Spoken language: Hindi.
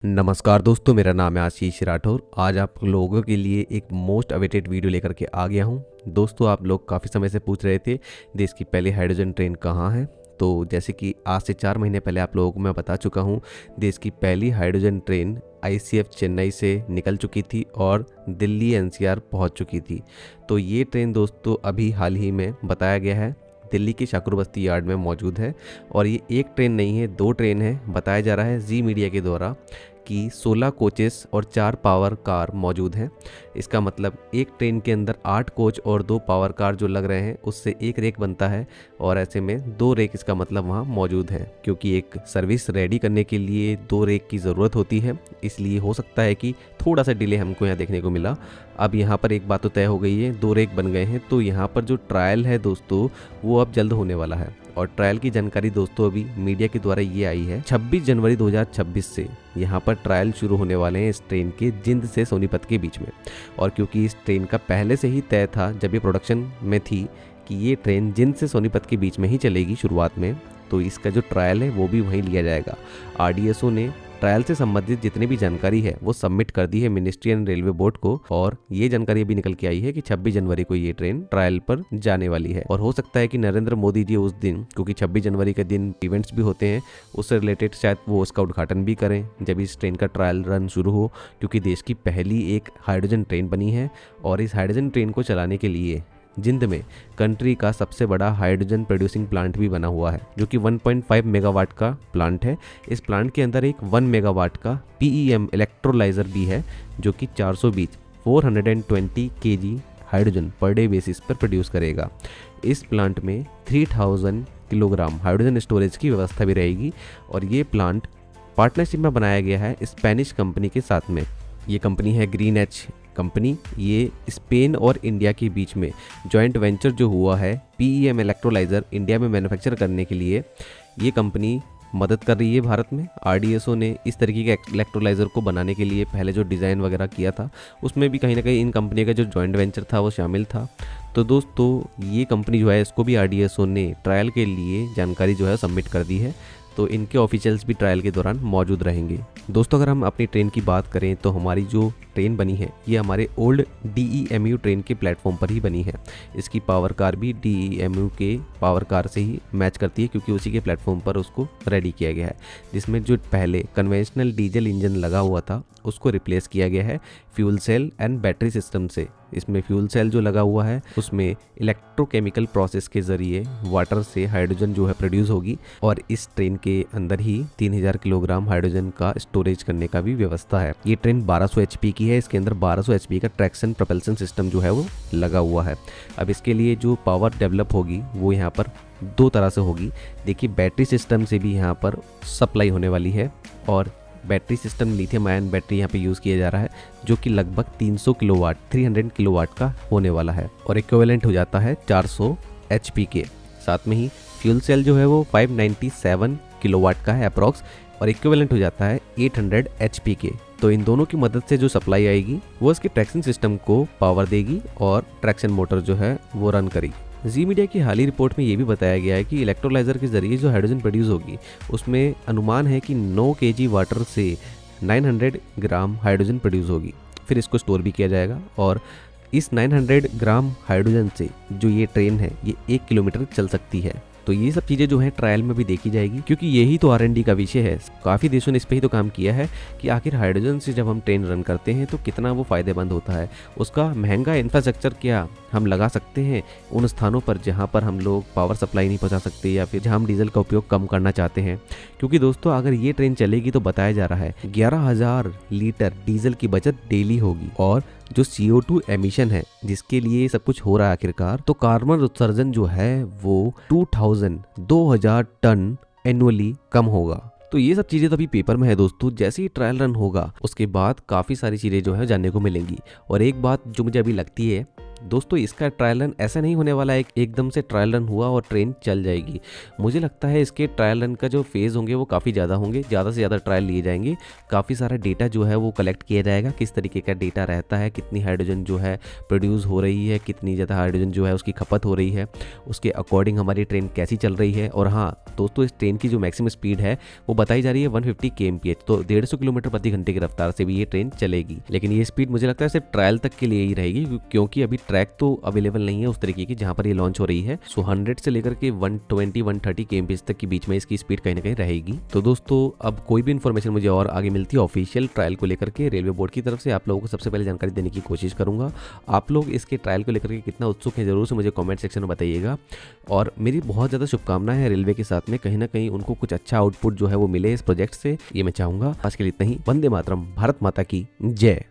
नमस्कार दोस्तों, मेरा नाम है आशीष राठौर। आज आप लोगों के लिए एक मोस्ट अवेटेड वीडियो लेकर के आ गया हूं। दोस्तों, आप लोग काफ़ी समय से पूछ रहे थे देश की पहली हाइड्रोजन ट्रेन कहां है। तो जैसे कि आज से 4 महीने पहले आप लोगों को मैं बता चुका हूं, देश की पहली हाइड्रोजन ट्रेन आईसीएफ चेन्नई से निकल चुकी थी और दिल्ली एनसीआर पहुंच चुकी थी। तो ये ट्रेन दोस्तों अभी हाल ही में बताया गया है दिल्ली की शाकुरबस्ती यार्ड में मौजूद है। और ये एक ट्रेन नहीं है, 2 ट्रेन है। बताया जा रहा है जी मीडिया के द्वारा कि 16 कोचेस और 4 पावर कार मौजूद हैं। इसका मतलब एक ट्रेन के अंदर 8 कोच और 2 पावर कार जो लग रहे हैं उससे एक रेक बनता है, और ऐसे में 2 रेक इसका मतलब वहाँ मौजूद है, क्योंकि एक सर्विस रेडी करने के लिए 2 रेक की ज़रूरत होती है। इसलिए हो सकता है कि थोड़ा सा डिले हमको यहाँ देखने को मिला। अब यहाँ पर एक बात तो तय हो गई है, 2 रेक बन गए हैं। तो यहाँ पर जो ट्रायल है दोस्तों वो अब जल्द होने वाला है। और ट्रायल की जानकारी दोस्तों अभी मीडिया के द्वारा ये आई है, 26 जनवरी 2026 से यहाँ पर ट्रायल शुरू होने वाले हैं इस ट्रेन के जिंद से सोनीपत के बीच में। और क्योंकि इस ट्रेन का पहले से ही तय था जब ये प्रोडक्शन में थी कि ये ट्रेन जिंद से सोनीपत के बीच में ही चलेगी शुरुआत में, तो इसका जो ट्रायल है वो भी वहीं लिया जाएगा। आरडीएसओ ने ट्रायल से संबंधित जितनी भी जानकारी है वो सबमिट कर दी है मिनिस्ट्री एंड रेलवे बोर्ड को, और ये जानकारी अभी निकल के आई है कि 26 जनवरी को ये ट्रेन ट्रायल पर जाने वाली है। और हो सकता है कि नरेंद्र मोदी जी उस दिन, क्योंकि 26 जनवरी के दिन इवेंट्स भी होते हैं, उससे रिलेटेड शायद वो उसका उद्घाटन भी करें जब इस ट्रेन का ट्रायल रन शुरू हो, क्योंकि देश की पहली एक हाइड्रोजन ट्रेन बनी है। और इस हाइड्रोजन ट्रेन को चलाने के लिए जिंद में कंट्री का सबसे बड़ा हाइड्रोजन प्रोड्यूसिंग प्लांट भी बना हुआ है, जो कि 1.5 मेगावाट का प्लांट है। इस प्लांट के अंदर एक 1 मेगावाट का पीईएम इलेक्ट्रोलाइजर भी है, जो कि 420 KG hydrogen per day basis पर प्रोड्यूस करेगा। इस प्लांट में 3000 किलोग्राम हाइड्रोजन स्टोरेज की व्यवस्था भी रहेगी। और ये प्लांट पार्टनरशिप में बनाया गया है स्पेनिश कंपनी के साथ में। ये कंपनी है ग्रीन एच कंपनी। ये स्पेन और इंडिया के बीच में जॉइंट वेंचर जो हुआ है पीईएम इलेक्ट्रोलाइजर इंडिया में मैन्युफैक्चर करने के लिए, ये कंपनी मदद कर रही है भारत में। आरडीएसओ ने इस तरीके के इलेक्ट्रोलाइजर को बनाने के लिए पहले जो डिज़ाइन वगैरह किया था उसमें भी कहीं ना कहीं इन कंपनी का जो जॉइंट वेंचर था वो शामिल था। तो दोस्तों ये कंपनी जो है इसको भी आरडीएसओ ने ट्रायल के लिए जानकारी जो है सबमिट कर दी है। तो इनके ऑफिशियल्स भी ट्रायल के दौरान मौजूद रहेंगे। दोस्तों, अगर हम अपनी ट्रेन की बात करें तो हमारी जो ट्रेन बनी है ये हमारे ओल्ड डीईएमयू ट्रेन के प्लेटफॉर्म पर ही बनी है। इसकी पावर कार भी डीईएमयू के पावर कार से ही मैच करती है, क्योंकि उसी के प्लेटफॉर्म पर उसको रेडी किया गया है। जिसमें जो पहले कन्वेंशनल डीजल इंजन लगा हुआ था उसको रिप्लेस किया गया है fuel cell and battery system से। इसमें फ्यूल सेल जो लगा हुआ है उसमें इलेक्ट्रोकेमिकल प्रोसेस के जरिए वाटर से हाइड्रोजन जो है प्रोड्यूस होगी, और इस ट्रेन के अंदर ही 3000 किलोग्राम हाइड्रोजन का स्टोरेज करने का भी व्यवस्था है। ये ट्रेन 1200 एचपी की है। इसके अंदर 1200 एचपी का ट्रैक्शन प्रोपल्सन सिस्टम जो है वो लगा हुआ है। अब इसके लिए जो पावर डेवलप होगी वो यहाँ पर 2 तरह से होगी। देखिए, बैटरी सिस्टम से भी यहाँ पर सप्लाई होने वाली है, और battery system lithium ion battery यहाँ पे यूज़ किया जा रहा है, जो कि लगभग 300 किलोवाट 300 किलोवाट का होने वाला है, और इक्विवेलेंट हो जाता है 400 एचपी के। साथ में ही फ्यूल सेल जो है वो 597 किलोवाट का है अप्रॉक्स, और इक्विवेलेंट हो जाता है 800 एचपी के। तो इन दोनों की मदद से जो सप्लाई आएगी वो इसके ट्रैक्शन सिस्टम को पावर देगी और ट्रैक्शन मोटर जो है वो रन करेगी। जी मीडिया की हाल ही रिपोर्ट में ये भी बताया गया है कि इलेक्ट्रोलाइजर के जरिए जो हाइड्रोजन प्रोड्यूस होगी उसमें अनुमान है कि 9 केजी वाटर से 900 ग्राम हाइड्रोजन प्रोड्यूस होगी। फिर इसको स्टोर भी किया जाएगा, और इस 900 ग्राम हाइड्रोजन से जो ये ट्रेन है ये 1 किलोमीटर चल सकती है। तो ये सब चीज़ें जो है ट्रायल में भी देखी जाएगी, क्योंकि यही तो आरएनडी का विषय है। काफ़ी देशों ने इस पर ही तो काम किया है कि आखिर हाइड्रोजन से जब हम ट्रेन रन करते हैं तो कितना वो फ़ायदेमंद होता है। उसका महंगा इंफ्रास्ट्रक्चर क्या हम लगा सकते हैं उन स्थानों पर जहाँ पर हम लोग पावर सप्लाई नहीं पहुँचा सकते, या फिर जहाँ हम डीजल का उपयोग कम करना चाहते हैं। क्योंकि दोस्तों अगर ये ट्रेन चलेगी तो बताया जा रहा है 11,000 लीटर डीजल की बचत डेली होगी। और जो CO2 एमिशन है जिसके लिए सब कुछ हो रहा है आखिरकार, तो कार्बन उत्सर्जन जो है वो 2000 टन एनुअली कम होगा। तो ये सब चीज़ें तो अभी पेपर में है दोस्तों। जैसे ही ट्रायल रन होगा उसके बाद काफ़ी सारी चीज़ें जो है जानने को मिलेंगी। और एक बात जो मुझे अभी लगती है दोस्तों इसका ट्रायल रन ऐसा नहीं होने वाला है एकदम से ट्रायल रन हुआ और ट्रेन चल जाएगी। मुझे लगता है इसके ट्रायल रन का जो फेज़ होंगे वो काफ़ी ज़्यादा होंगे, ज़्यादा से ज़्यादा ट्रायल लिए जाएंगे, काफ़ी सारा डेटा जो है वो कलेक्ट किया जाएगा, किस तरीके का डेटा रहता है, कितनी हाइड्रोजन जो है प्रोड्यूस हो रही है, कितनी ज़्यादा हाइड्रोजन जो है उसकी खपत हो रही है, उसके अकॉर्डिंग हमारी ट्रेन कैसी चल रही है। और हाँ दोस्तों, इस ट्रेन की जो मैक्सिमम स्पीड है वो बताई जा रही है 150 kmph, तो 150 किलोमीटर प्रति घंटे की रफ्तार से भी ये ट्रेन चलेगी। लेकिन ये स्पीड मुझे लगता है सिर्फ ट्रायल तक के लिए ही रहेगी, क्योंकि अभी ट्रैक तो अवेलेबल नहीं है उस तरीके की जहां पर ये लॉन्च हो रही है। सो 100 से लेकर के 120-130 kmph तक के बीच में इसकी स्पीड कहीं ना कहीं रहेगी। तो दोस्तों अब कोई भी इन्फॉर्मेशन मुझे और आगे मिलती है ऑफिशियल ट्रायल को लेकर के रेलवे बोर्ड की तरफ से, आप लोगों को सबसे पहले जानकारी देने की कोशिश करूंगा। आप लोग इसके ट्रायल को लेकर के कितना उत्सुक हैं जरूर से मुझे कमेंट सेक्शन में बताइएगा। और मेरी बहुत ज़्यादा शुभकामनाएं हैं रेलवे के साथ में, कहीं ना कहीं उनको कुछ अच्छा आउटपुट जो है वो मिले इस प्रोजेक्ट से, ये मैं चाहूँगा। आज के लिए इतना ही। वंदे मातरम, भारत माता की जय।